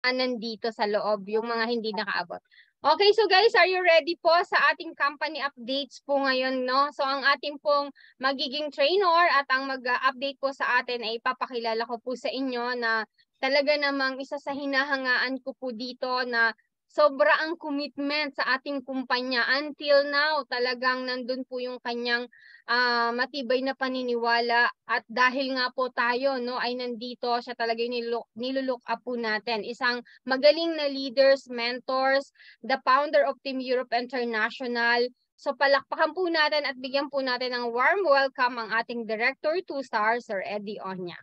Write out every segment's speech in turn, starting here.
nandito sa loob, yung mga hindi nakaabot. Okay, so guys, are you ready po sa ating company updates po ngayon, no? So ang ating pong magiging trainer at ang mag-update po sa atin ay ipapakilala ko po sa inyo na talaga namang isa sa hinahangaan ko po dito na sobra ang commitment sa ating kumpanya. Until now, talagang nandun po yung kanyang matibay na paniniwala at dahil nga po tayo no ay nandito, siya talaga yung nilulook up po natin. Isang magaling na leaders, mentors, the founder of Team Europe International. So palakpakan po natin at bigyan po natin ng warm welcome ang ating Director 2-star, Sir Eddie Onya.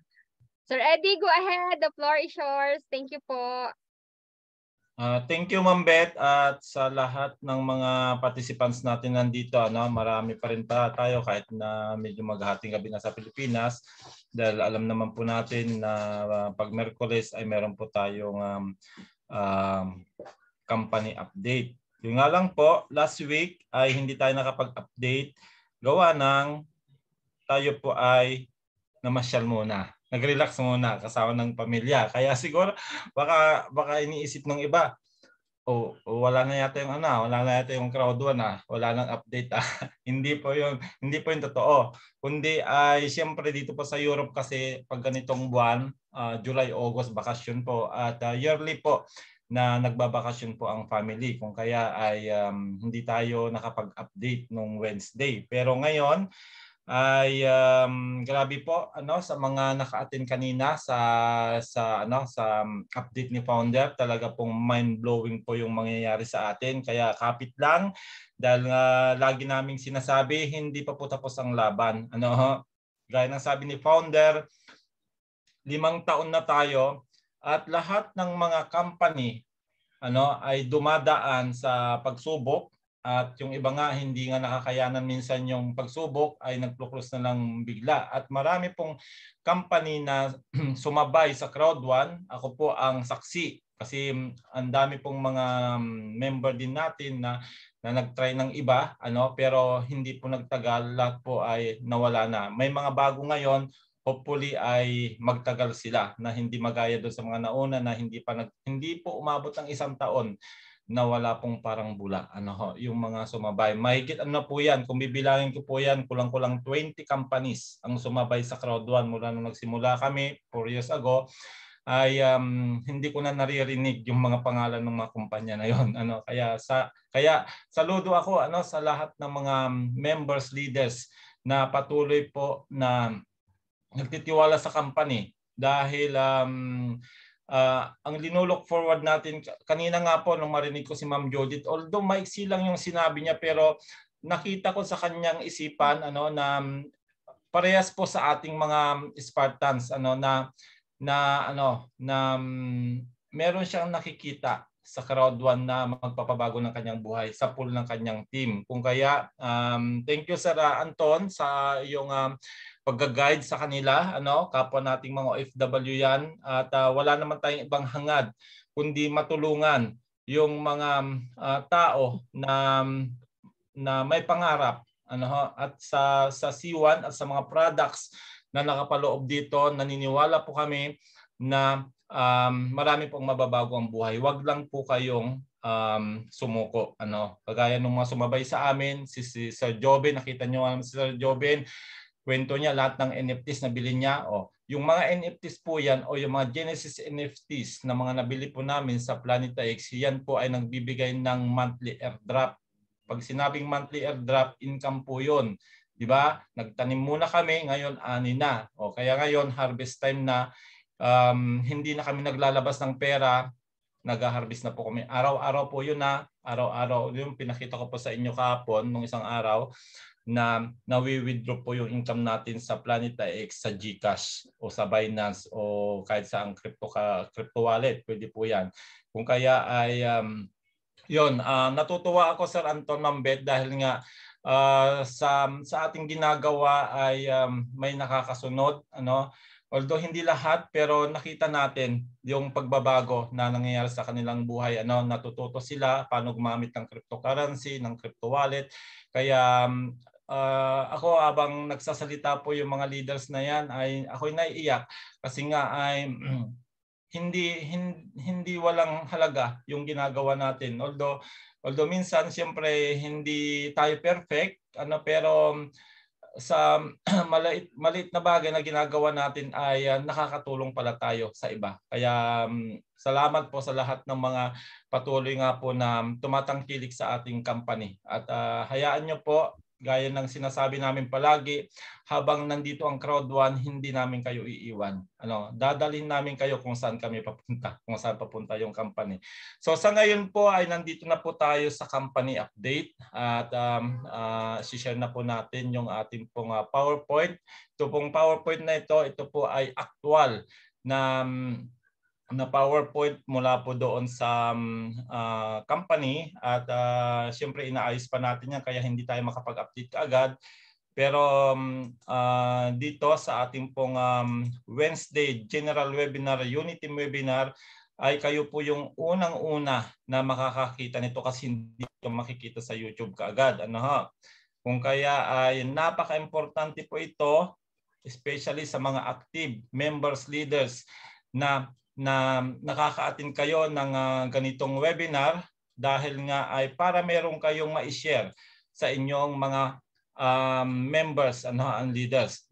Sir Eddie, go ahead. The floor is yours. Thank you po. Thank you, Ma'am Beth, at sa lahat ng mga participants natin nandito. Marami pa rin tayo kahit na medyo maghahating gabi na sa Pilipinas dahil alam naman po natin na pag Merkules ay meron po tayong company update. Yung nga lang po, last week ay hindi tayo nakapag-update gawa ng tayo po ay namasyal muna. Nag-relax muna kasama ng pamilya. Kaya siguro baka iniisip ng iba, wala na yata yung crowd one wala nang update hindi po yung totoo. Kundi ay siyempre dito po sa Europe kasi pag ganitong buwan, July, August bakasyon po at yearly po na nagbabakasyon po ang family. Kung kaya ay hindi tayo nakapag-update nung Wednesday. Pero ngayon ay grabe po sa mga naka-attend kanina sa update ni founder, talaga pong mind-blowing po yung mangyayari sa atin. Kaya kapit lang dahil lagi naming sinasabi hindi pa po tapos ang laban. Gaya ng sabi ni founder, 5 taon na tayo at lahat ng mga company ay dumadaan sa pagsubok. At yung iba nga hindi nga nakakayanan minsan yung pagsubok ay nagpo-close na lang bigla. At marami pong company na sumabay sa crowd one. Ako po ang saksi kasi ang dami pong mga member din natin na nag-try ng iba pero hindi po nagtagal, lahat po ay nawala na. May mga bago ngayon, hopefully ay magtagal sila na hindi magaya doon sa mga nauna na hindi po umabot ng 1 taon na wala pong parang bula. Yung mga sumabay. Mahigit po yan. Kung bibilangin ko po yan, kulang-kulang 20 companies ang sumabay sa crowd one mula nung nagsimula kami 4 years ago ay hindi ko na naririnig yung mga pangalan ng mga kumpanya na yon. Kaya saludo ako sa lahat ng mga members, leaders na patuloy po na nagtitiwala sa company dahil ang linulook forward natin kanina nga po nung marinig ko si Ma'am Judith, although maiksi lang yung sinabi niya pero nakita ko sa kanyang isipan na parehas po sa ating mga Spartans meron siyang nakikita sa crowd one na magpapabago ng kanyang buhay sa pool ng kanyang team. Kung kaya thank you Sir Anton sa iyong pagga-guide sa kanila, kapwa nating mga OFW yan at wala naman tayong ibang hangad kundi matulungan yung mga tao na may pangarap at sa C1 at sa mga products na nakapaloob dito, naniniwala po kami na marami pong mababago ang buhay. Huwag lang po kayong sumuko. Kagaya nung mga sumabay sa amin, si Sir Joben, nakita nyo si Sir Joben, kwento niya lahat ng NFTs na bilhin niya. Yung mga NFTs po yan o yung mga Genesis NFTs na mga nabili po namin sa Planeta X, yan po ay nagbibigay ng monthly airdrop. Pag sinabing monthly airdrop, income po yun. Di ba? Nagtanim muna kami, ngayon ani na. Kaya ngayon, harvest time na, hindi na kami naglalabas ng pera, nag-harvest na po kami. Araw-araw po yun araw-araw. Yung pinakita ko po sa inyo kahapon, nung isang araw, na nawi-withdraw po yung income natin sa Planeta X, sa GCash o sa Binance o kahit sa ang crypto wallet, pwede po yan. Kung kaya ay natutuwa ako Sir Anton, Ma'am Beth, dahil nga sa ating ginagawa ay may nakakasunod. Although hindi lahat, pero nakita natin yung pagbabago na nangyayari sa kanilang buhay. Natututo sila paano gumamit ng cryptocurrency, ng crypto wallet. Kaya ako habang nagsasalita po yung mga leaders na yan, ay ako'y naiiyak kasi nga ay hindi walang halaga yung ginagawa natin. Although minsan siyempre hindi tayo perfect, pero sa maliit na bagay na ginagawa natin ay nakakatulong pala tayo sa iba. Kaya salamat po sa lahat ng mga patuloy nga po na tumatangkilik sa ating company. At hayaan nyo po, gaya ng sinasabi namin palagi, habang nandito ang Crowd One, hindi namin kayo iiwan. Dadalhin namin kayo kung saan kami papunta, kung saan papunta yung company. So sa ngayon po ay nandito na po tayo sa company update at share na po natin yung ating pong PowerPoint. Ito pong PowerPoint na ito po ay actual na PowerPoint mula po doon sa company at siyempre inaayos pa natin yan kaya hindi tayo makapag-update kaagad. Pero dito sa ating pong Wednesday General Webinar, Unity Webinar, ay kayo po yung unang-una na makakakita nito kasi hindi ito makikita sa YouTube kaagad. Kung kaya ay napaka-importante po ito, especially sa mga active members, leaders na nakaka-attend kayo ng ganitong webinar dahil nga ay para meron kayong ma-share sa inyong mga members and leaders.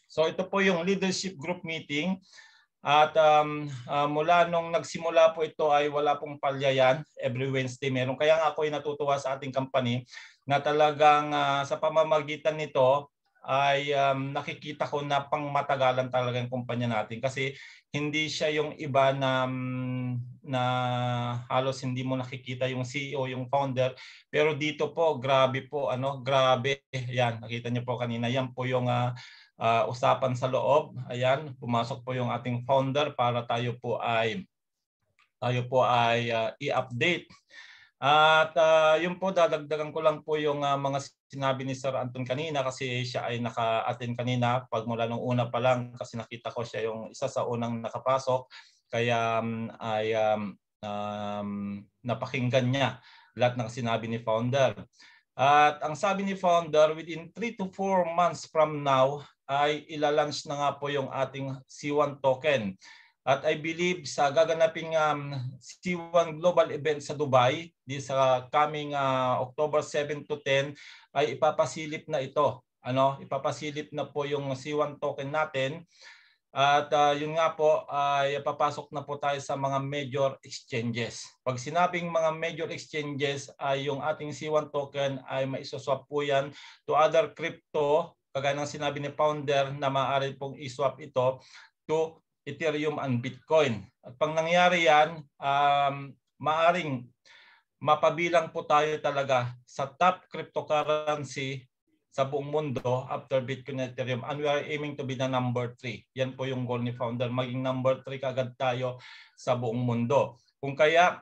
So ito po yung leadership group meeting at mula nung nagsimula po ito ay wala pong palya yan. Every Wednesday meron. Kaya nga ako ay natutuwa sa ating company na talagang sa pamamagitan nito ay nakikita ko na pangmatagalan talaga yung kumpanya natin kasi hindi siya yung iba na halos hindi mo nakikita yung CEO, yung founder, pero dito po grabe po grabe yan, nakita niyo po kanina, yan po yung usapan sa loob. Ayan, pumasok po yung ating founder para tayo po ay i-update. At yun po, dadagdagan ko lang po yung mga sinabi ni Sir Anton kanina kasi siya ay naka-attend kanina pagmula nung una pa lang kasi nakita ko siya yung isa sa unang nakapasok. Kaya napakinggan niya lahat ng sinabi ni Founder. At ang sabi ni Founder, within 3 to 4 months from now ay ilalunch na nga po yung ating C1 token. At I believe sa gaganaping C1 Global Event sa Dubai, di sa coming October 7 to 10, ay ipapasilip na ito. Ipapasilip na po yung C1 token natin. At yun nga po, ay papasok na po tayo sa mga major exchanges. Pag sinabing mga major exchanges, ay yung ating C1 token ay maisoswap po yan to other crypto, kagaya ng sinabi ni Founder na maaari pong iswap ito to Ethereum and Bitcoin. At pag nangyari yan, maaring mapabilang po tayo talaga sa top cryptocurrency sa buong mundo after Bitcoin and Ethereum, and we are aiming to be the number 3. Yan po yung goal ni Founder, maging number 3 kagad tayo sa buong mundo. Kung kaya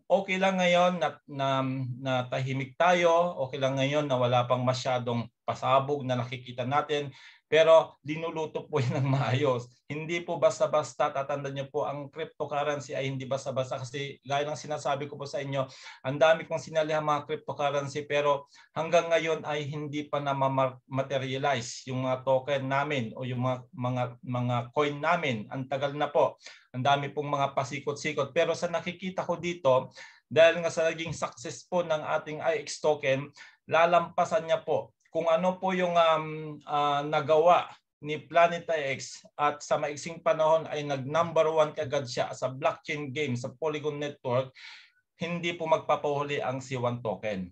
okay lang ngayon na tahimik tayo, okay lang ngayon na wala pang masyadong pasabog na nakikita natin, pero dinuluto po yan ng maayos. Hindi po basta-basta, tatandaan niyo po, ang cryptocurrency ay hindi basta-basta kasi gaya ng sinasabi ko po sa inyo, ang dami kong sinalihan mga cryptocurrency pero hanggang ngayon ay hindi pa na materialize yung mga token namin o yung mga coin namin. Ang tagal na po. Ang dami pong mga pasikot-sikot. Pero sa nakikita ko dito, dahil nga sa naging success po ng ating IX token, lalampasan niya po kung ano po yung nagawa ni PlanetIX at sa maiksing panahon ay nag-number 1 kagad siya sa blockchain game sa Polygon Network, hindi po magpapahuli ang C1 token.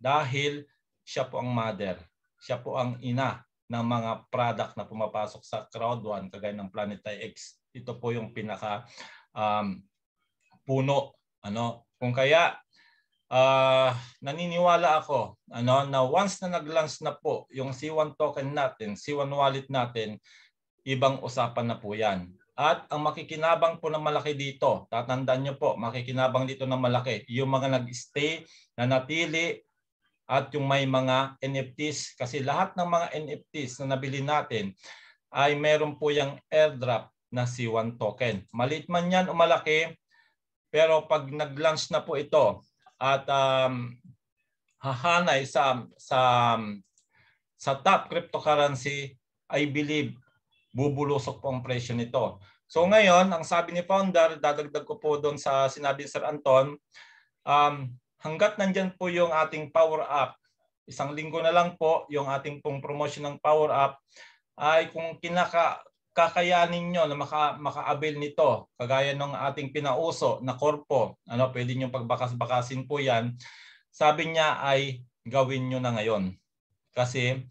Dahil siya po ang mother, siya po ang ina ng mga product na pumapasok sa Crowd One kagaya ng PlanetIX. Ito po yung pinaka puno. Kung kaya naniniwala ako na once na nag-launch na po yung C1 token natin, C1 wallet natin, ibang usapan na po yan. At ang makikinabang po na malaki dito, tatandaan nyo po, makikinabang dito na malaki, yung mga nag-stay, na natili, at yung may mga NFTs. Kasi lahat ng mga NFTs na nabili natin ay meron po yung airdrop na C1 token. Maliit man yan o malaki, pero pag nag-launch na po ito, at hahanay sa top cryptocurrency, I believe bubulusok po ang presyo nito. So ngayon, ang sabi ni founder, dadagdag ko po doon sa sinabi ni Sir Anton, hanggat nandyan po yung ating power up, isang linggo na lang po yung ating pong promotion ng power up, ay kung kakayanin nyo na maka-avail nito, kagaya ng ating pinauso na korpo, pwede nyo pagbakas-bakasin po yan, sabi niya ay gawin nyo na ngayon. Kasi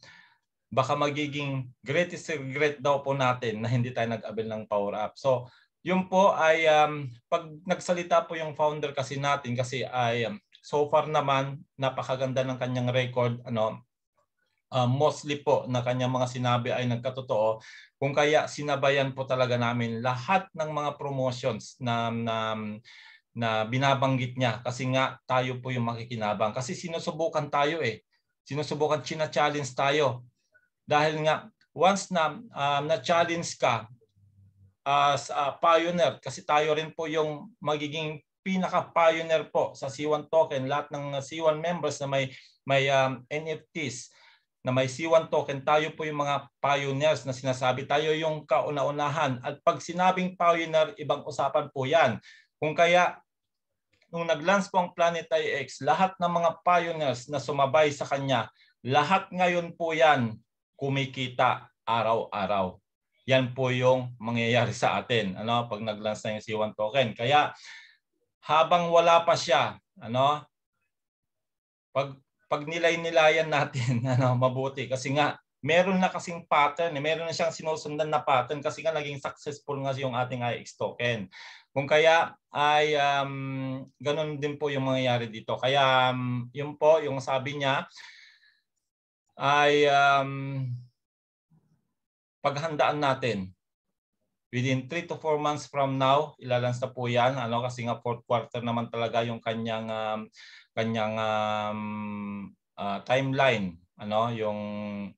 baka magiging greatest regret daw po natin na hindi tayo nag-avail ng power up. So, yun po ay pag nagsalita po yung founder kasi natin kasi ay so far naman napakaganda ng kanyang record, mostly po na kanyang mga sinabi ay nagkatotoo. Kung kaya sinabayan po talaga namin lahat ng mga promotions na binabanggit niya kasi nga tayo po yung makikinabang. Kasi sinusubukan tayo Sinusubukan, china-challenge tayo. Dahil nga, once na na-challenge ka as a pioneer, kasi tayo rin po yung magiging pinaka-pioneer po sa C1 token. Lahat ng C1 members na may NFTs, na may C1 token, tayo po yung mga pioneers na sinasabi. Tayo yung kauna-unahan. At pag sinabing pioneer, ibang usapan po yan. Kung kaya, nung nag-launch po ang Planet IX, lahat ng mga pioneers na sumabay sa kanya, lahat ngayon po yan kumikita araw-araw. Yan po yung mangyayari sa atin pag nag-launch na yung C1 token. Kaya habang wala pa siya, pag nilay-nilayan natin mabuti kasi nga meron na kasing pattern, meron na siyang sinusundan na pattern kasi nga naging successful nga yung ating IX token. Kung kaya ay ganun din po yung mangyayari dito. Kaya yun po yung sabi niya ay paghandaan natin. Within 3 to 4 months from now, ilalans na po yan. Kasi nga fourth quarter naman talaga yung kanyang timeline.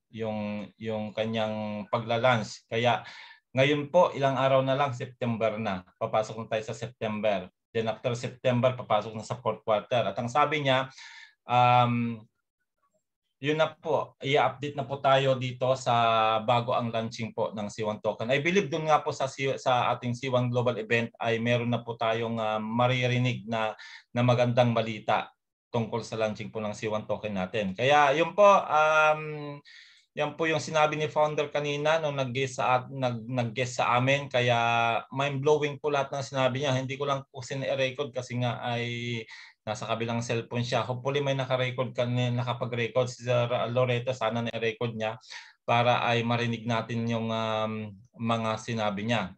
Yung kanyang paglalans. Kaya ngayon po, ilang araw na lang, September na. Papasok na tayo sa September. Then after September, papasok na sa fourth quarter. At ang sabi niya, yun na po, i-update na po tayo dito sa bago ang launching po ng C1 token. I believe dun nga po sa ating C1 Global Event ay meron na po tayong maririnig na magandang balita tungkol sa launching po ng C1 token natin. Kaya yun po, yan po yung sinabi ni founder kanina nung nag-guest sa amin. Kaya mind-blowing po lahat ng sinabi niya. Hindi ko lang po sine-record kasi nga ay nasa kabilang cellphone siya. Hopefully may nakapag-record si Sir Loreto. Sana na-record niya para ay marinig natin yung mga sinabi niya.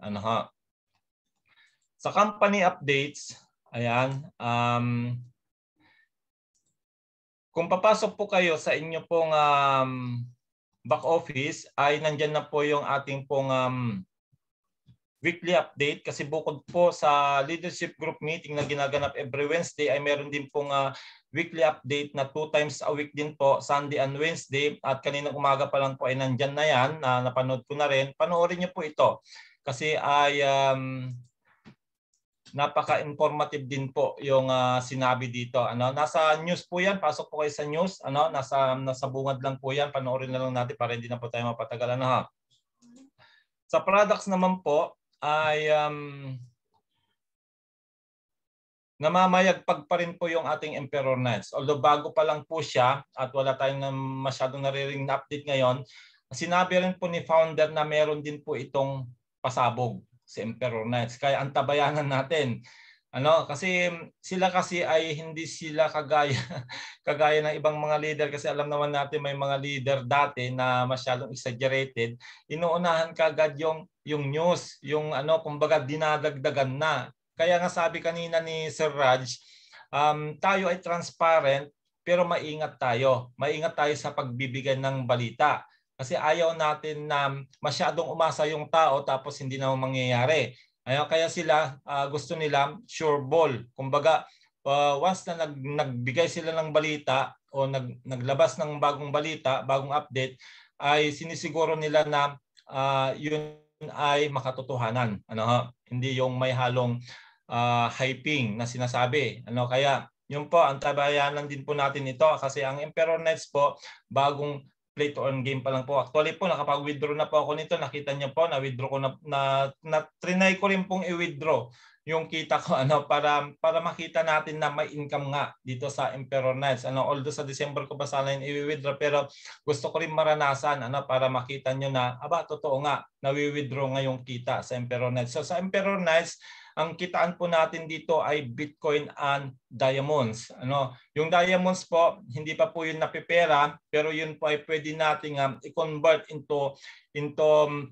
Sa company updates, ayan, kung papasok po kayo sa inyo pong back office, ay nandyan na po yung ating pong weekly update kasi bukod po sa leadership group meeting na ginaganap every Wednesday ay meron din pong weekly update na 2 times a week din po, Sunday and Wednesday. At kaninang umaga pa lang po ay nandyan na yan, na napanood ko na rin. Panoorin niyo po ito kasi ay napaka-informative din po yung sinabi dito. Nasa news po yan, pasok po kayo sa news. Nasa bungad lang po yan, panoorin na lang natin para hindi na po tayo mapatagalan. Sa products naman po, ay namamayagpag pa rin po yung ating Emperor Knights. Although bago pa lang po siya at wala tayong masyadong naririnig na update ngayon, sinabi rin po ni founder na meron din po itong pasabog si Emperor Knights. Kaya antabayanan natin. Kasi sila kasi ay hindi sila kagaya ng ibang mga leader kasi alam naman natin may mga leader dati na masyadong exaggerated. Inuunahan kagad yung news, yung kumbaga dinadagdagan na. Kaya nga sabi kanina ni Sir Raj, tayo ay transparent pero maingat tayo. Maingat tayo sa pagbibigay ng balita. Kasi ayaw natin na masyadong umasa yung tao tapos hindi na mangyayari. Kaya sila gusto nila sure ball. Kumbaga, once na nagbigay sila ng balita o naglabas ng bagong balita, bagong update, ay sinisiguro nila na yun ay makatotohanan. Hindi yung may halong hyping na sinasabi. Kaya yun po, ang tabayanan din po natin ito kasi ang Emperor Knights po, bagong play to earn game pa lang po. Actually po, nakapag-withdraw na po ako nito. Nakita niyo po, na-withdraw ko na trinay ko rin pong i-withdraw yung kita ko para makita natin na may income nga dito sa Emperor Knights. Although sa December ko pa sana i-withdraw, pero gusto ko rin maranasan para makita nyo na totoo nga, na-withdraw nga yung kita sa Emperor Knights. So sa Emperor Knights, ang kitaan po natin dito ay Bitcoin and diamonds. Yung diamonds po, hindi pa po yun napipera, pero yun po ay pwede nating i-convert into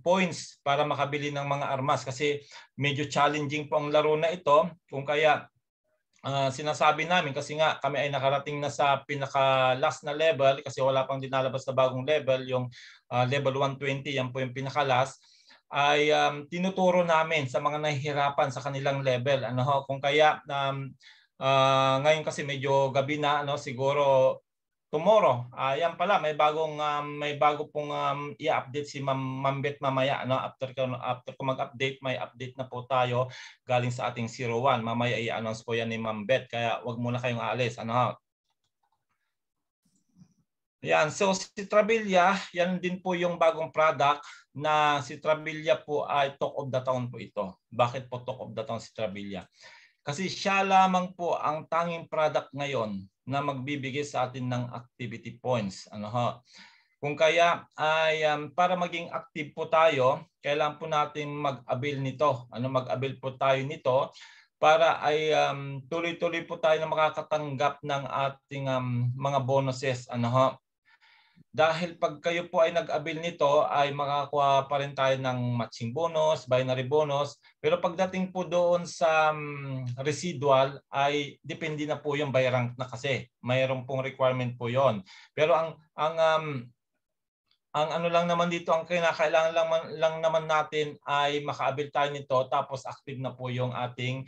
points para makabili ng mga armas kasi medyo challenging po ang laro na ito. Kung kaya sinasabi namin kasi nga kami ay nakarating na sa pinaka last na level kasi wala pang dinalabas na bagong level, yung level 120, yan po yung pinaka last, ay tinuturo namin sa mga nahihirapan sa kanilang level. Kung kaya ngayon kasi medyo gabi na, siguro tomorrow, yan pala, may bago pong i-update si Ma'am Beth mamaya. After ko mag-update, may update na po tayo galing sa ating 01. Mamaya i-announce po yan ni Ma'am Beth, kaya wag muna kayong aalis. Yan, so si Trabilia, yan din po yung bagong product na si Trabilia po ay Talk of the Town po ito. Bakit po Talk of the Town si Trabilia? Kasi siya lamang po ang tanging product ngayon na magbibigay sa atin ng activity points. Kung kaya ay para maging active po tayo, kailangan po natin mag-avail nito. Mag-avail po tayo nito para ay tuloy-tuloy po tayo na makakatanggap ng ating mga bonuses. Dahil pag kayo po ay nag-avail nito ay makakuha pa rin tayo ng matching bonus, binary bonus. Pero pagdating po doon sa residual ay depende na po yung by rank na kasi. Mayroon pong requirement po yon. Pero ang ano lang naman dito, ang kinakailangan lang naman natin ay maka-avail tayo nito tapos active na po yung ating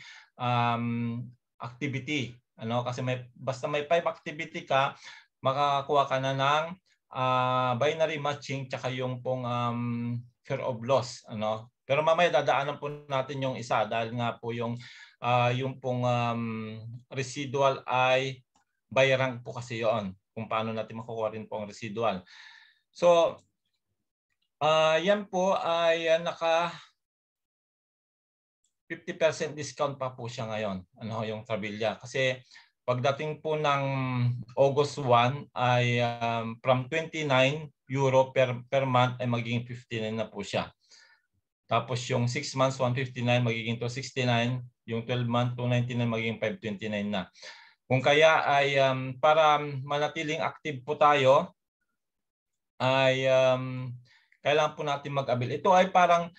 activity. Kasi basta may 5 activity ka, makakakuha ka na ng binary matching tsaka yung pong fear of loss. Pero mamaya dadaanan po natin yung isa dahil nga po yung pong residual ay by rank po kasi yon, kung paano natin makukuha rin po ang residual. So yan po ay naka 50% discount pa po siya ngayon, yung Trabilia. Kasi pagdating po ng August 1 ay from 29 euro per month ay magiging 59 na po siya. Tapos yung 6 months 159 magiging 269, yung 12 months 299 magiging 529 na. Kung kaya ay para manatiling active po tayo ay kailangan po natin mag-avail. Ito ay parang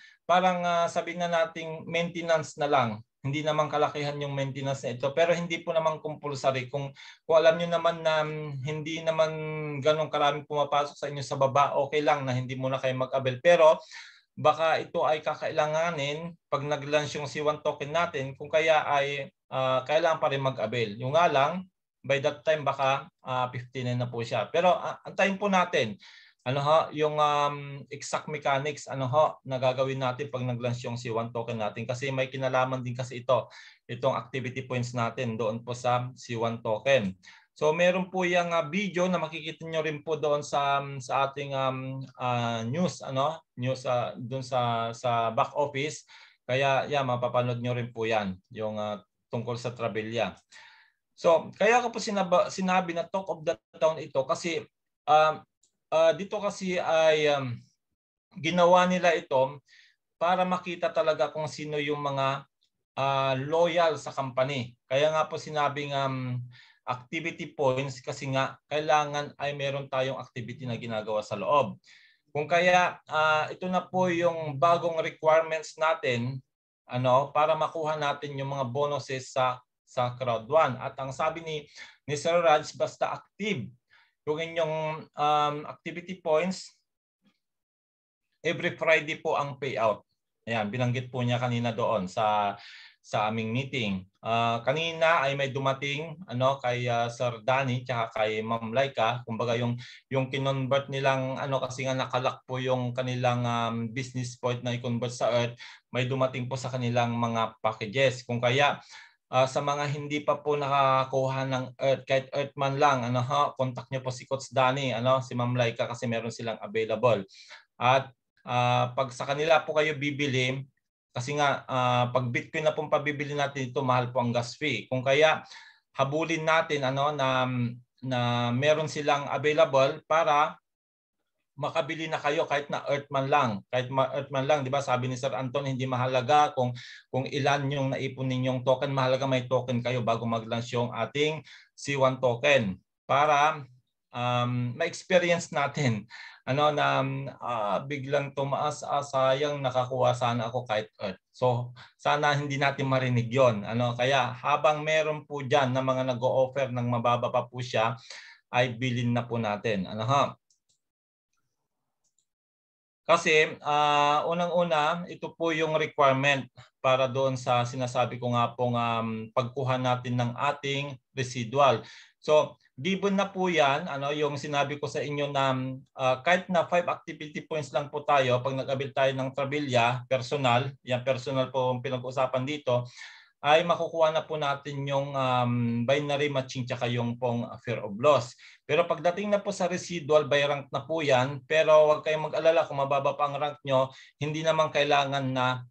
sabihin na nating maintenance na lang. Hindi naman kalakihan yung maintenance na ito, pero hindi po naman compulsory. Kung alam niyo naman na hindi naman ganun karaming pumapasok sa inyo sa baba, okay lang na hindi muna kayo mag-avail. Pero baka ito ay kakailanganin pag nag-launch yung C1 token natin, kung kaya ay kailangan pa rin mag-avail. Yung nga lang, by that time baka 59 na po siya. Pero antayin po natin yung exact mechanics na gagawin natin pag nag-launch yung C1 token natin, kasi may kinalaman din kasi itong activity points natin doon po sa C1 token. So meron po yung video na makikita nyo rin po doon sa ating news doon sa back office. Kaya mapapanood nyo rin po yan yung tungkol sa Trabilia. So kaya ko po sinabi na Talk of the Town ito kasi dito kasi ay ginawa nila ito para makita talaga kung sino yung mga loyal sa company. Kaya nga po sinabing activity points kasi nga kailangan ay meron tayong activity na ginagawa sa loob. Kung kaya ito na po yung bagong requirements natin para makuha natin yung mga bonuses sa Crowd 1. At ang sabi ni Sir Raj, basta active yung inyong activity points, every Friday po ang payout. Ayan, binanggit po niya kanina doon sa aming meeting. Kanina ay may dumating kay Sir Danny tsaka kay Ma'am Laika. Kumbaga yung kinonvert nilang kasi nga nakalak po yung kanilang business point na i-convert sa Earth, may dumating po sa kanilang mga packages. Kung kaya sa mga hindi pa po nakakuha ng Earth, kahit Earth man lang, contact nyo po si Coach Danny, si Ma'am Laika kasi meron silang available. At pag sa kanila po kayo bibili, kasi nga pag Bitcoin na pong pabibili natin ito, mahal po ang gas fee. Kung kaya habulin natin na meron silang available para makabili na kayo kahit na Earth man lang. Kahit Earth man lang, di ba? Sabi ni Sir Anton, hindi mahalaga kung ilan yung naipon ninyong token. Mahalaga may token kayo bago mag-launch yung ating C1 token para ma-experience natin na biglang tumaas, sayang nakakuha sana ako kahit Earth. So sana hindi natin marinig yon. Kaya habang meron po dyan na mga nag-o-offer ng mababa pa po siya, ay bilhin na po natin. Kasi unang-una, ito po yung requirement para doon sa sinasabi ko nga pong pagkuha natin ng ating residual. So, given na po yan, yung sinabi ko sa inyo na kahit na 5 activity points lang po tayo, pag nag-avail tayo ng Trabilia, personal, yan personal po ang pinag-usapan dito, ay makukuha na po natin yung binary matching tsaka yung pong fear of loss. Pero pagdating na po sa residual, by rank na po yan. Pero huwag kayong mag-alala kung mababa pa ang rank nyo, hindi naman kailangan na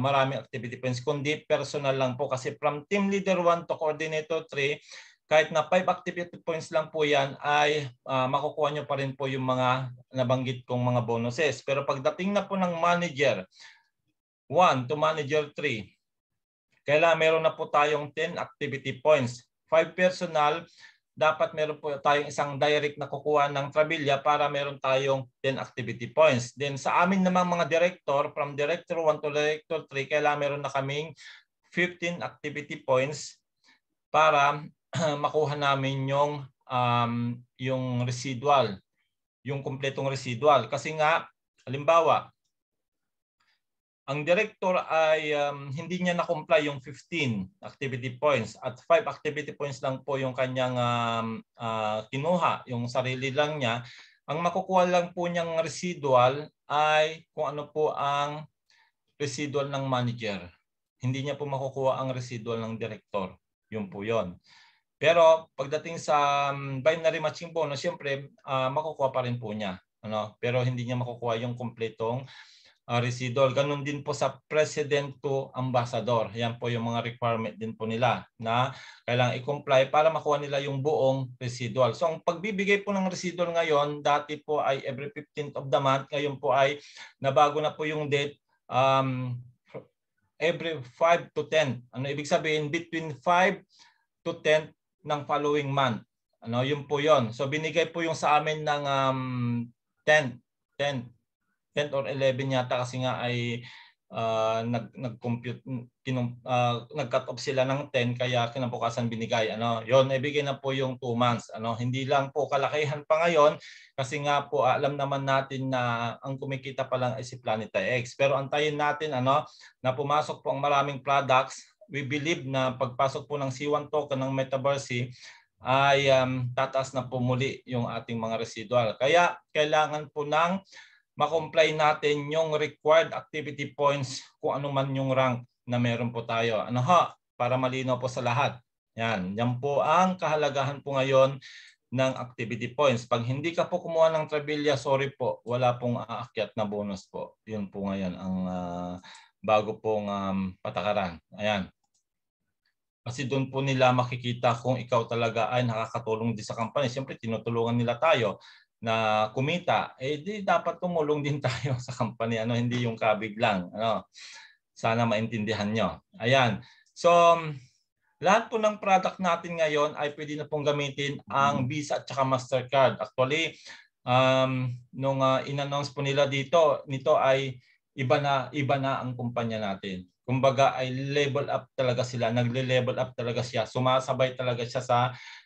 maraming activity points, kundi personal lang po. Kasi from team leader 1 to coordinator 3, kahit na 5 activity points lang po yan, ay makukuha nyo pa rin po yung mga nabanggit kong mga bonuses. Pero pagdating na po ng manager 1 to manager 3, kailangan meron na po tayong 10 activity points. 5 personal, dapat meron po tayong isang direct na kukuha ng Trabilia para meron tayong 10 activity points. Then sa amin namang mga director, from director 1 to director 3, kailangan meron na kaming 15 activity points para makuha namin yung residual, yung kumpletong residual. Kasi nga, halimbawa, ang director ay hindi niya na-comply yung 15 activity points at 5 activity points lang po yung kanyang kinuha, yung sarili lang niya. Ang makukuha lang po niyang residual ay kung ano po ang residual ng manager. Hindi niya po makukuha ang residual ng director. Yun po yun. Pero pagdating sa binary matching bonus, siyempre makukuha pa rin po niya. Pero hindi niya makukuha yung kompletong residual. Ganun din po sa president to ambassador. Yan po yung mga requirement din po nila na kailangan i-comply para makuha nila yung buong residual. So ang pagbibigay po ng residual ngayon, dati po ay every 15th of the month. Ngayon po ay nabago na po yung date every 5 to 10. Ibig sabihin? Between 5 to 10 ng following month. Yun po yun. So binigay po yung sa amin ng 10 or 11 yata kasi nga ay nag-compute, nag-cut off sila ng 10 kaya kinabukasan binigay. Yon, ibigay na po yung 2 months. Hindi lang po kalakihan pa ngayon kasi nga po alam naman natin na ang kumikita pa lang ay si Planeta X. Pero antayin natin na pumasok po ang maraming products. We believe na pagpasok po ng C1 token ng Metaverse ay tataas na po muli yung ating mga residual. Kaya kailangan po ng ma-comply natin yung required activity points kung ano man yung rank na meron po tayo. Para malinaw po sa lahat. Yan po ang kahalagahan po ngayon ng activity points. Pag hindi ka po kumuha ng Trabilia, sorry po, wala pong aakyat na bonus po. Yun po ngayon ang bago pong patakaran. Ayan. Kasi doon po nila makikita kung ikaw talaga ay nakakatulong din sa company. Siyempre, tinutulungan nila tayo na kumita, di dapat tumulong din tayo sa company, hindi yung kabig lang. Sana maintindihan nyo. Ayan. So, lahat po ng product natin ngayon ay pwede na pong gamitin ang Visa at saka Mastercard. Actually, nung in-announce po nila nito ay iba na ang kumpanya natin. Kumbaga ay level up talaga sila, nagle-level up talaga siya. Sumasabay talaga siya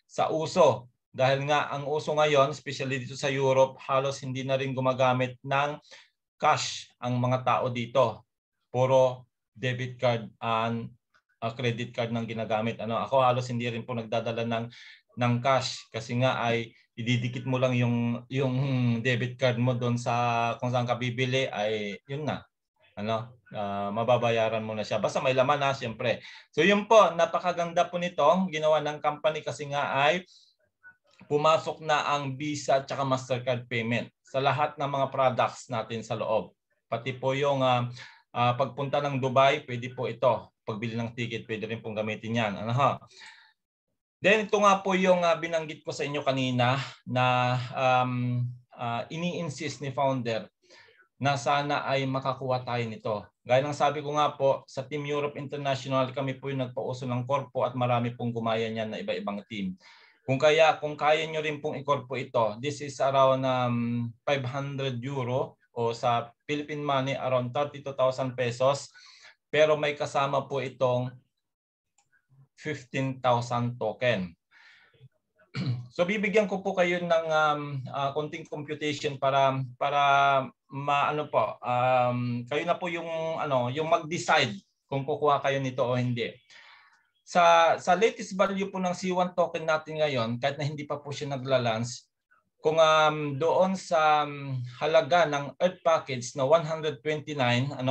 sa uso. Dahil nga ang uso ngayon, especially dito sa Europe, halos hindi na rin gumagamit ng cash ang mga tao dito. Puro debit card and credit card nang ginagamit. Ako halos hindi rin po nagdadala ng cash kasi nga ay ididikit mo lang yung debit card mo doon sa kung saan ka bibili ay yun na. mababayaran mo na siya. Basta may laman na, siyempre. So yun po, napakaganda po nito. Ginawa ng company kasi nga ay pumasok na ang Visa at Mastercard payment sa lahat ng mga products natin sa loob. Pati po yung pagpunta ng Dubai, pwede po ito. Pagbili ng ticket, pwede rin pong gamitin yan. Then ito nga po yung binanggit ko sa inyo kanina na ini-insist ni founder na sana ay makakuha tayo nito. Gaya ng sabi ko nga po, sa Team Europe International, kami po yung nagpauso ng korpo at marami pong gumaya niyan na iba-ibang team. Kung kaya nyo rin pong ikorpo ito, this is around 500 euro o sa Philippine money around 32,000 pesos. Pero may kasama po itong 15,000 token. So bibigyan ko po kayo ng konting computation para maano po, kayo na po yung yung mag-decide kung kukuha kayo nito o hindi. Sa latest value po ng C1 token natin ngayon, kahit na hindi pa po siya nagla-launch, kung doon sa halaga ng Earth package na 129,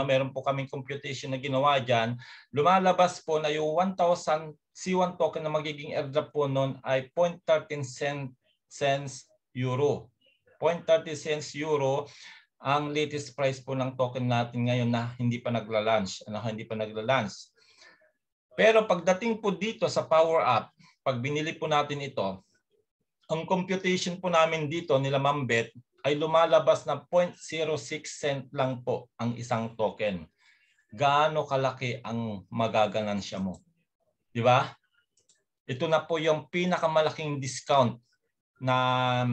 meron po kaming computation na ginawa diyan, lumalabas po na yung 1,000 C1 token na magiging airdrop po noon ay 0.13 cents euro. 0.30 cents euro ang latest price po ng token natin ngayon na hindi pa nagla-launch. Pero pagdating po dito sa Power Up, pag binili po natin ito, ang computation po namin dito nila Ma'am Beth ay lumalabas na 0.06 cent lang po ang isang token. Gaano kalaki ang magaganansya mo? Di ba? Ito na po yung pinakamalaking discount na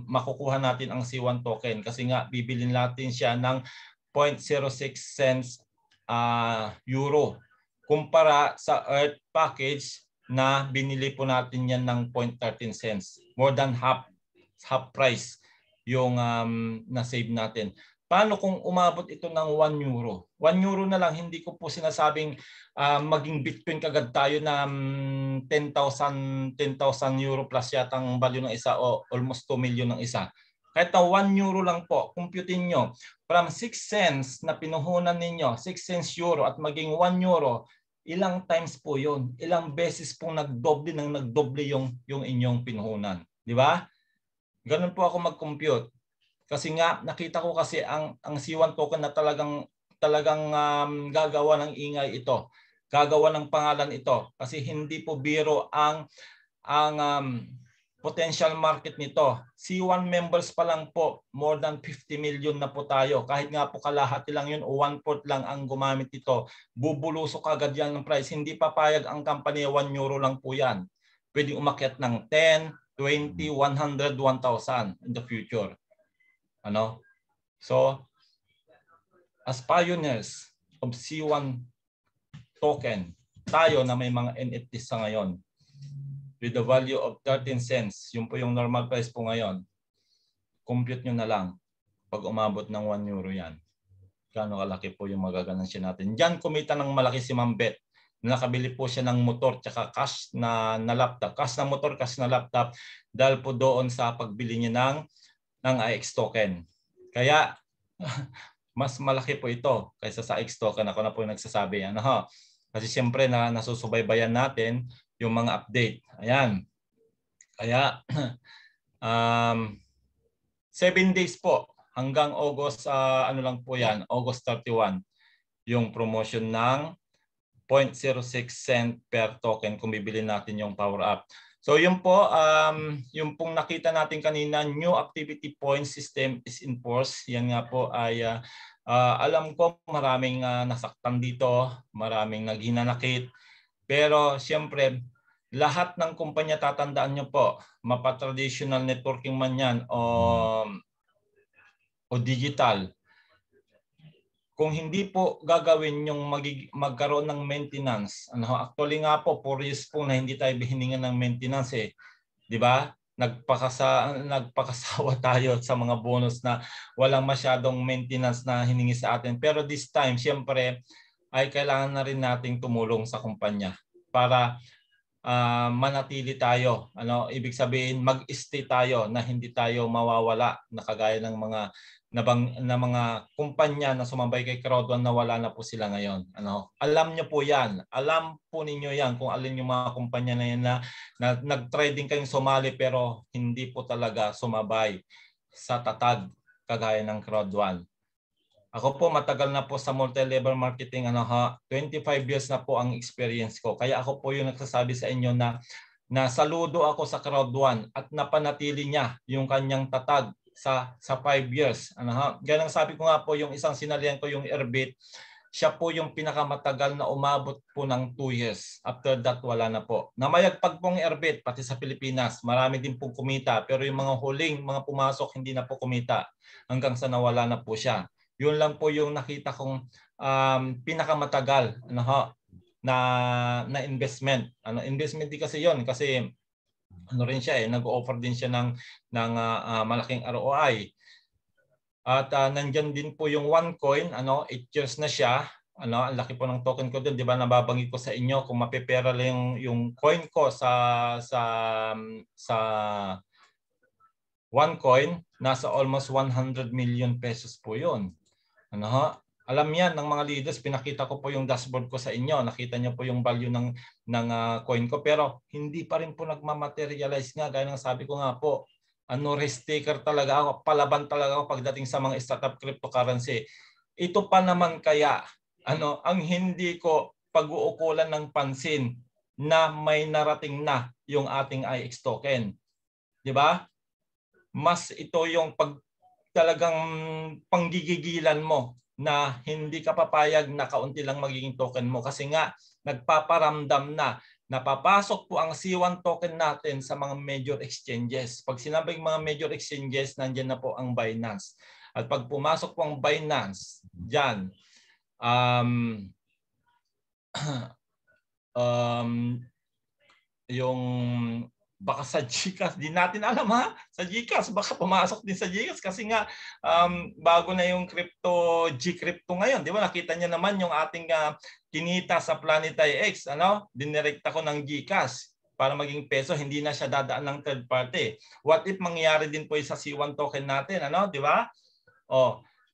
makukuha natin ang C1 token kasi nga bibilin natin siya ng 0.06 cents euro kumpara sa Earth package na binili po natin yan ng 0.13 cents. More than half price yung na-save natin. Paano kung umabot ito ng 1 euro? 1 euro na lang, hindi ko po sinasabing maging Bitcoin kagad tayo na 10,000 euro plus yata ang value ng isa o almost 2 million ng isa. Kahit na 1 euro lang po, computein nyo. From 6 cents na pinuhunan ninyo, 6 cents euro at maging 1 euro, ilang times po yun? Ilang beses pong nagdoble yung inyong pinuhunan. Di ba? Ganun po ako mag-compute. Kasi nga nakita ko kasi ang C1 token na talagang gagawa ng ingay ito. Gagawa ng pangalan ito kasi hindi po biro ang potential market nito. C1 members pa lang po, more than 50 million na po tayo. Kahit nga po kalahati lang yun o 1/4 lang ang gumamit ito, bubulusok agad yan ng price. Hindi papayag ang company, 1 euro lang po yan. Pwedeng umakyat ng 10, 20, 100, 1,000 in the future. So, as pioneers of C1 token, tayo na may mga NFTs sa ngayon, with the value of 13 cents, yun po yung normal price po ngayon, compute nyo na lang, pag umabot ng 1 euro yan, gaano kalaki po yung magaganansya natin. Diyan kumita ng malaki si Ma'am Beth. Nakabili po siya ng motor tsaka cash na laptop. Cash na motor, cash na laptop dahil po doon sa pagbili niya ng IX token. Kaya mas malaki po ito kaysa sa IX token. Ako na po yung nagsasabi. Kasi siyempre nasusubaybayan natin yung mga update. Ayan. Kaya 7 days po hanggang August lang po yan, August 31 yung promotion ng 0.06 cent per token kung bibili natin yung Power Up. So yun po, yung pong nakita natin kanina, new activity point system is in force. Yan nga po ay alam ko maraming nasaktan dito, maraming naghinanakit. Pero siyempre, lahat ng kumpanya tatandaan nyo po, mapa-traditional networking man yan o digital. Kung hindi po gagawin yung magkaroon ng maintenance, actually nga po 4 years po na hindi tayo hiningan ng maintenance eh. 'Di ba? Nagpakasawa tayo sa mga bonus na walang masyadong maintenance na hiningi sa atin. Pero this time, siyempre, ay kailangan na rin nating tumulong sa kumpanya para manatili tayo. Ibig sabihin, mag-stay tayo na hindi tayo mawawala na kagaya ng mga na mga kumpanya na sumabay kay Crowd1 na wala na po sila ngayon. Alam niyo po yan. Alam po ninyo yan kung alin yung mga kumpanya na yan na nag-trading kayong sumali pero hindi po talaga sumabay sa tatag kagaya ng Crowd1. Ako po matagal na po sa multi-level marketing, 25 years na po ang experience ko. Kaya ako po yung nagsasabi sa inyo na saludo ako sa Crowd1 at napanatili niya yung kanyang tatag sa 5 years. Ganang sabi ko nga po, yung isang sinalihan ko, yung Airbit, siya po yung pinakamatagal na umabot po ng 2 years. After that, wala na po. Namayagpag pong Airbit, pati sa Pilipinas, marami din pong kumita. Pero yung mga huling, mga pumasok, hindi na po kumita hanggang sa nawala na po siya. Yun lang po yung nakita kong pinakamatagal na investment. Investment din kasi yun kasi rin siya nag-offer din siya ng malaking ROI. At nandiyan din po yung OneCoin, 8 years na siya. Ang laki po ng token ko doon, 'di ba? Nababanggit ko sa inyo kung mapepera lang yung coin ko sa OneCoin, nasa almost 100 million pesos po 'yon. Alam yan ng mga leaders, pinakita ko po yung dashboard ko sa inyo. Nakita niyo po yung value ng coin ko pero hindi pa rin po nagmamaterialize nga. Gaya ng sabi ko nga po, risk taker talaga ako, palaban talaga ako pagdating sa mga startup cryptocurrency. Ito pa naman kaya ang hindi ko pag-uukulan ng pansin na may narating na yung ating IX token. 'Di ba? Mas ito yung talagang panggigigilan mo na hindi ka papayag na kaunti lang magiging token mo kasi nga nagpaparamdam na napapasok po ang C1 token natin sa mga major exchanges. Pag sinabing mga major exchanges, nandiyan na po ang Binance. At pag pumasok po ang Binance, dyan, yung baka sa GCash, di natin alam sa GCash, baka pumasok din sa GCash kasi nga bago na yung G-Crypto ngayon, di ba? Nakita niyo naman yung ating kinita sa Planetary X, dinirekta ko ng GCash para maging peso, hindi na siya dadaan ng third party. What if mangyayari din po sa C1 token natin, di ba?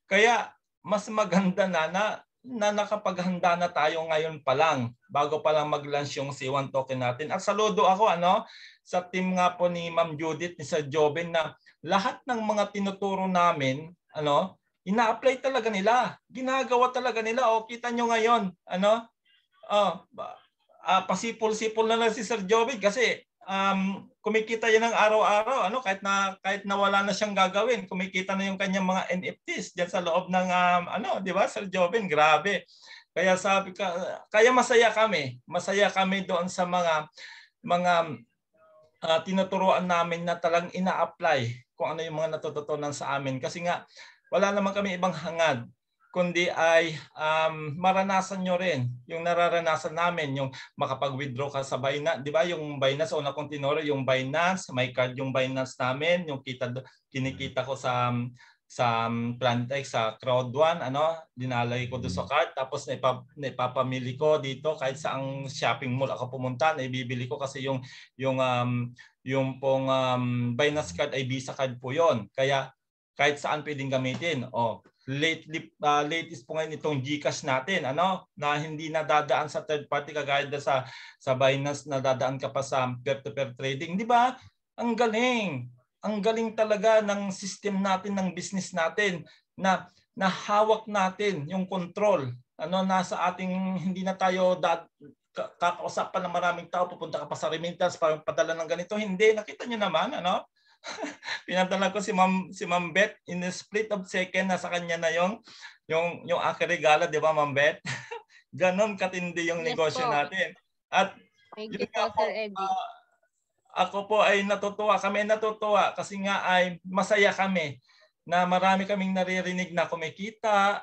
Kaya mas maganda na nakapaghanda na tayo ngayon pa lang, bago pa lang mag-launch yung C1 token natin. At saludo ako sa team nga po ni Ma'am Judith, ni Sir Joven na lahat ng mga tinuturo namin, ina-apply talaga nila. Ginagawa talaga nila. Kita nyo ngayon, pasipol-sipol na lang si Sir Joven kasi kumikita yan ng araw-araw, kahit na wala na siyang gagawin, kumikita na yung kanyang mga NFTs diyan sa loob ng di ba, Sir Joven, grabe. Kaya kaya masaya kami doon sa mga tinuturuan namin na talagang ina-apply kung ano yung mga natututunan sa amin kasi nga wala naman kami ibang hangad kundi ay maranasan nyo rin yung nararanasan namin, yung makapag-withdraw ka sa Binance. Di ba yung Binance, una kong tinuro, yung Binance, may card yung Binance namin, yung kinikita ko sa Plantex, sa Crowd1, dinalay ko doon sa card, tapos naipapamili ko dito kahit saang shopping mall ako pumunta, naibibili ko kasi yung pong Binance card ay Visa card po yon. Kaya kahit saan pwedeng gamitin. Latest po ngayon itong GCash natin, na hindi nadadaan sa third party kagaya sa Binance na dadaan ka pa sa peer-to-peer trading. Di ba? Ang galing. Ang galing talaga ng system natin, ng business natin na hawak natin yung control. Nasa ating, hindi na tayo kakausapan ng maraming tao, pupunta ka pa sa remittance para padala ng ganito. Hindi, nakita niyo naman, pinadala ko si Ma'am Beth in a split of second, na sa kanya na yung aking regalo, di ba, Ma'am Beth? Ganon katindi yung negosyo natin. At thank you po, Sir Eddie. Ako po ay natutuwa kasi nga ay masaya kami na marami kaming naririnig na kumikita,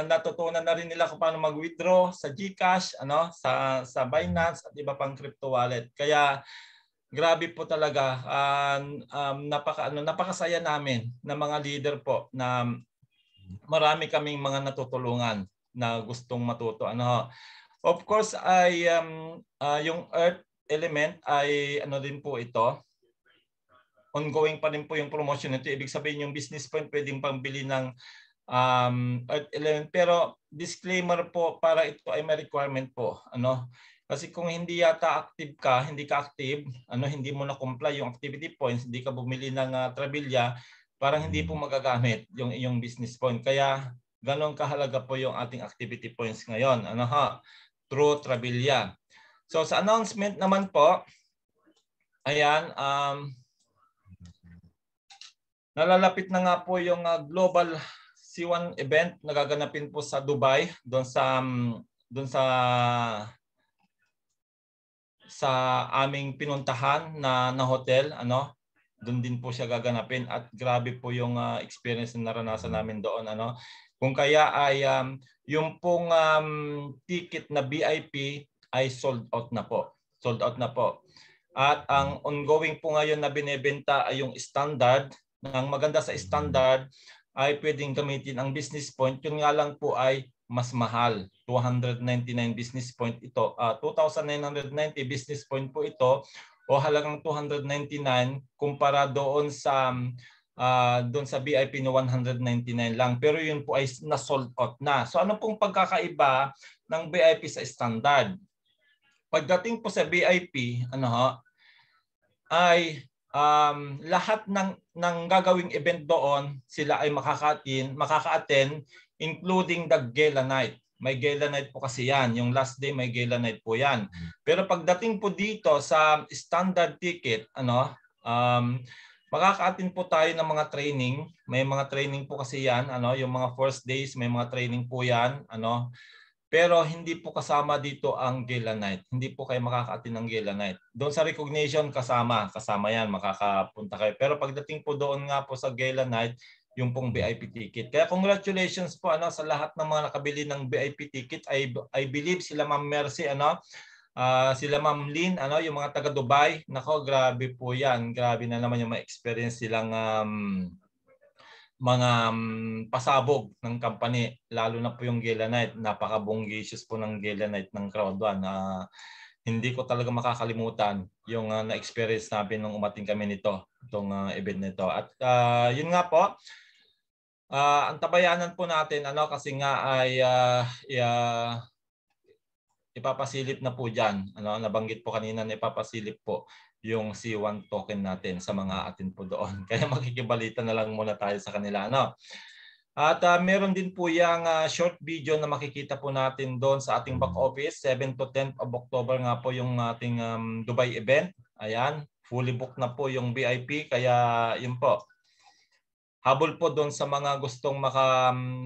natutunan na rin nila kung paano mag-withdraw sa GCash, sa Binance at iba pang crypto wallet. Kaya grabe po talaga, napakasaya namin na mga leader po na marami kaming mga natutulungan na gustong matuto. Of course ay yung Earth element ay din po ito. ongoing pa rin po yung promotion nito. Ibig sabihin yung business point pwedeng pambili ng Earth element. Pero disclaimer po, para ito ay may requirement po. Kasi kung hindi yata active ka, hindi ka active, hindi mo na comply yung activity points, hindi ka bumili ng Trabilya, parang hindi po magagamit yung iyong business point. Kaya ganon kahalaga po yung ating activity points ngayon. Through Trabilya. So sa announcement naman po, ayan, nalalapit na nga po yung global C1 event na gaganapin po sa Dubai, doon sa aming pinuntahan na hotel, doon din po siya gaganapin at grabe po yung experience na naranasan namin doon, Kung kaya ay yung pong ticket na VIP ay sold out na po. Sold out na po. At ang ongoing po ngayon na binebenta ay yung standard. Ang maganda sa standard ay pwedeng gamitin ang business point. Yun nga lang po ay mas mahal. 299 business point ito. 2,990 business point po ito o halagang 299 kumpara doon sa VIP na 199 lang. Pero yun po ay na-sold out na. So ano pong pagkakaiba ng VIP sa standard? Pagdating po sa VIP, ay lahat ng gagawing event doon, sila ay makaka-attend, including the gala night. May gala night po kasi yan. Yung last day may gala night po yan. Pero pagdating po dito sa standard ticket, makaka-attend po tayo ng mga training. May mga training po kasi yan. Yung mga first days, may mga training po yan. Pero hindi po kasama dito ang gala night. Hindi po kayo makaka-attend ng gala night. Doon sa recognition, kasama yan, makakapunta kayo. Pero pagdating po doon nga po sa gala night, yung pong VIP ticket. Kaya congratulations po sa lahat ng mga nakabili ng VIP ticket. I believe sila Ma'am Mercy, sila Ma'am Lynn, yung mga taga Dubai. Nako, grabe po yan. Grabe na naman yung ma-experience silang mga pasabog ng company, lalo na po yung gala night. Napaka-bongacious po ng gala night ng Crowd One. Hindi ko talaga makakalimutan yung na-experience namin nung umating kami itong event nito. At yun nga po, ang tabayanan po natin, kasi nga ay ipapasilip na po dyan. Nabanggit po kanina na ipapasilip po yung C1 token natin sa mga atin po doon. Kaya makikibalita na lang muna tayo sa kanila. At meron din po yung short video na makikita po natin doon sa ating back office. 7 to 10 of October nga po yung ating Dubai event. Ayan, fully booked na po yung VIP. Kaya yun po. Habol po doon sa mga gustong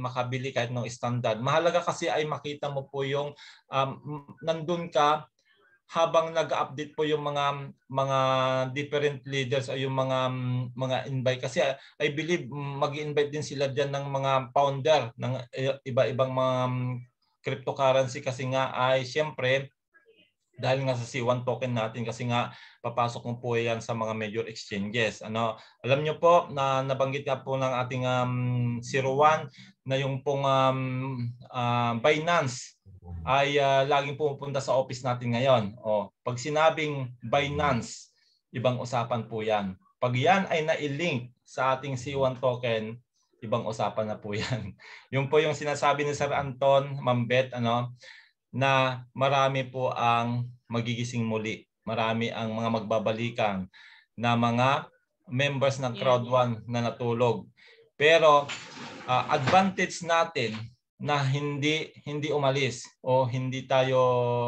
makabili kahit ng standard. Mahalaga kasi ay makita mo po yung nandun ka habang nag-update po yung mga different leaders o yung mga invite. Kasi I believe mag-invite din sila diyan ng mga founder ng iba-ibang mga cryptocurrency kasi nga ay siyempre dahil nga sa C1 token natin kasi nga papasok mo po yan sa mga major exchanges. Alam nyo po na nabanggit nga po ng ating 01 na yung pong Binance ay laging pumupunta sa office natin ngayon. Pag sinabing Binance, ibang usapan po yan. Pag yan ay na-link sa ating C1 token, ibang usapan na po yan. Yun po yung sinasabi ni Sir Anton, Ma'am Beth, na marami po ang magigising muli. Marami ang mga magbabalikan na mga members ng Crowd One na natulog. Pero advantage natin na hindi umalis o hindi tayo,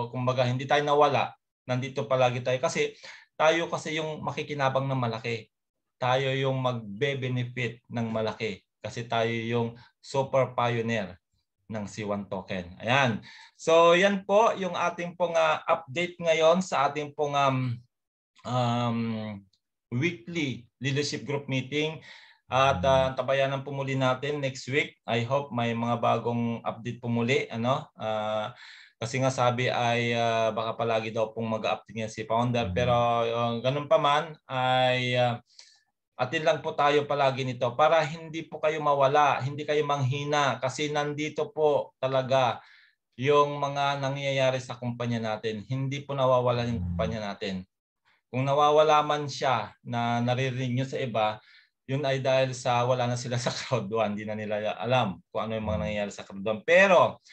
kumbaga hindi tayo nawala, nandito palagi tayo kasi yung makikinabang ng malaki. Tayo yung magbe-benefit ng malaki kasi tayo yung super pioneer ng C1 token. Ayan. So yan po yung ating pong update ngayon sa ating pong weekly leadership group meeting. At tabayanan po muli natin next week. I hope may mga bagong update po muli. Kasi nga sabi ay baka palagi daw pong mag-update niya si founder. Pero ganun pa man ay atin lang po tayo palagi nito para hindi po kayo mawala, hindi kayo manghina. Kasi nandito po talaga yung mga nangyayari sa kumpanya natin. Hindi po nawawala yung kumpanya natin. Kung nawawala man siya na naririnig nyo sa iba, yun ay dahil sa wala na sila sa crowd 1. Hindi na nila alam kung ano yung mga nangyayari sa crowd 1. Pero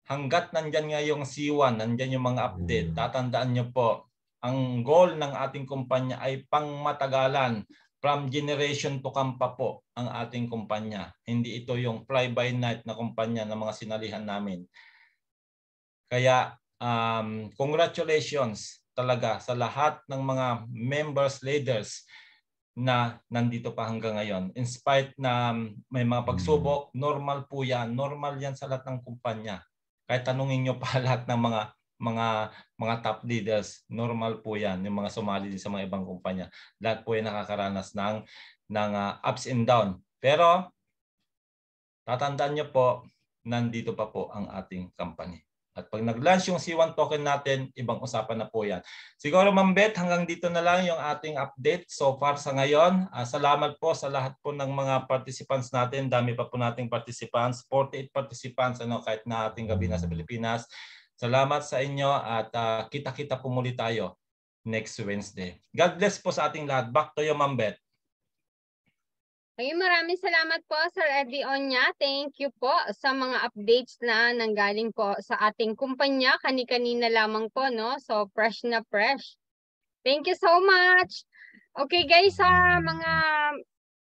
hanggat nandyan nga yung C1, nandyan yung mga update, tatandaan nyo po, ang goal ng ating kumpanya ay pangmatagalan. From generation to come pa po ang ating kumpanya. Hindi ito yung fly-by-night na kumpanya ng mga sinalihan namin. Kaya congratulations talaga sa lahat ng mga members, leaders na nandito pa hanggang ngayon. In spite na may mga pagsubok, normal po yan. Normal yan sa lahat ng kumpanya. Kahit tanungin nyo pa lahat ng mga top leaders, normal po yan. Yung mga sumali din sa mga ibang kumpanya. Lahat po yan nakakaranas ng ups and down. Pero tatandaan nyo po, nandito pa po ang ating company. At pag nag-launch yung C1 token natin, ibang usapan na po yan. Siguro Ma'am Beth, hanggang dito na lang yung ating update so far sa ngayon. Salamat po sa lahat po ng mga participants natin. Dami pa po nating participants. 48 participants kahit na ating gabi na sa Pilipinas. Salamat sa inyo at kita-kita po muli tayo next Wednesday. God bless po sa ating lahat. Back to you, Ma'am Beth. Ay, maraming salamat po, Sir Eddie Onya. Thank you po sa mga updates na nanggaling po sa ating kumpanya. Kani-kanina lamang po, no? So, fresh na fresh. Thank you so much. Okay, guys, mga